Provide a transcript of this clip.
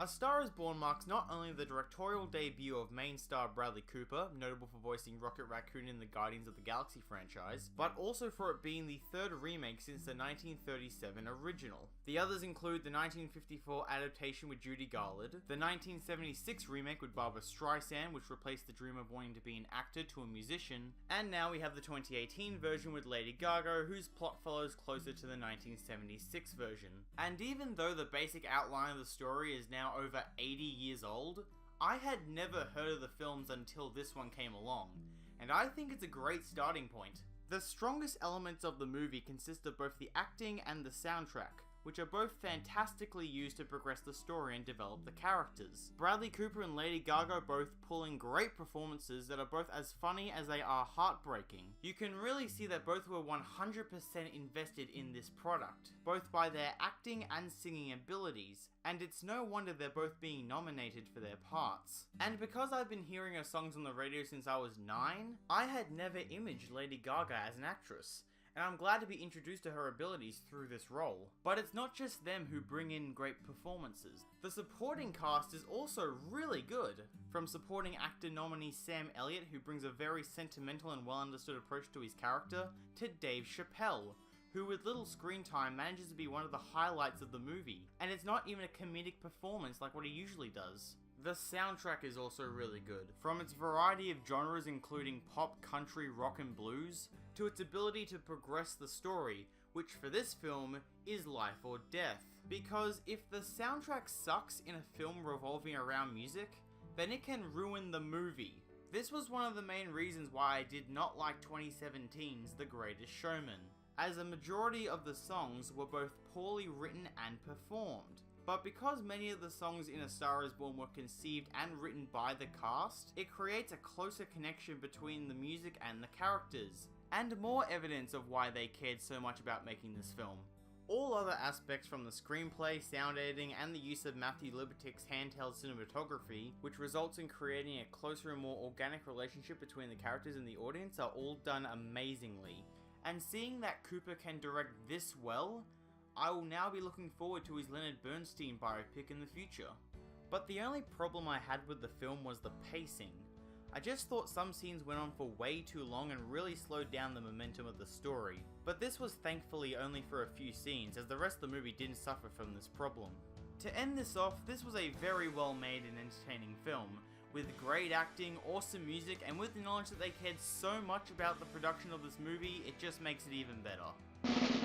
A Star is Born marks not only the directorial debut of main star Bradley Cooper, notable for voicing Rocket Raccoon in the Guardians of the Galaxy franchise, but also for it being the third remake since the 1937 original. The others include the 1954 adaptation with Judy Garland, the 1976 remake with Barbra Streisand, which replaced the dream of wanting to be an actor to a musician, and now we have the 2018 version with Lady Gaga, whose plot follows closer to the 1976 version. And even though the basic outline of the story is now over 80 years old, I had never heard of the films until this one came along, and I think it's a great starting point. The strongest elements of the movie consist of both the acting and the soundtrack, which are both fantastically used to progress the story and develop the characters. Bradley Cooper and Lady Gaga both pull in great performances that are both as funny as they are heartbreaking. You can really see that both were 100% invested in this product, both by their acting and singing abilities, and it's no wonder they're both being nominated for their parts. And because I've been hearing her songs on the radio since I was 9, I had never imaged Lady Gaga as an actress, and I'm glad to be introduced to her abilities through this role. But it's not just them who bring in great performances. The supporting cast is also really good. From supporting actor nominee Sam Elliott, who brings a very sentimental and well understood approach to his character, to Dave Chappelle, who with little screen time manages to be one of the highlights of the movie, and it's not even a comedic performance like what he usually does. The soundtrack is also really good, from its variety of genres including pop, country, rock and blues, to its ability to progress the story, which for this film is life or death. Because if the soundtrack sucks in a film revolving around music, then it can ruin the movie. This was one of the main reasons why I did not like 2017's The Greatest Showman, as a majority of the songs were both poorly written and performed. But because many of the songs in A Star is Born were conceived and written by the cast, it creates a closer connection between the music and the characters, and more evidence of why they cared so much about making this film. All other aspects from the screenplay, sound editing, and the use of Matthew Libatic's handheld cinematography, which results in creating a closer and more organic relationship between the characters and the audience, are all done amazingly. And seeing that Cooper can direct this well, I will now be looking forward to his Leonard Bernstein biopic in the future. But the only problem I had with the film was the pacing. I just thought some scenes went on for way too long and really slowed down the momentum of the story. But this was thankfully only for a few scenes, as the rest of the movie didn't suffer from this problem. To end this off, this was a very well made and entertaining film, with great acting, awesome music, and with the knowledge that they cared so much about the production of this movie, it just makes it even better.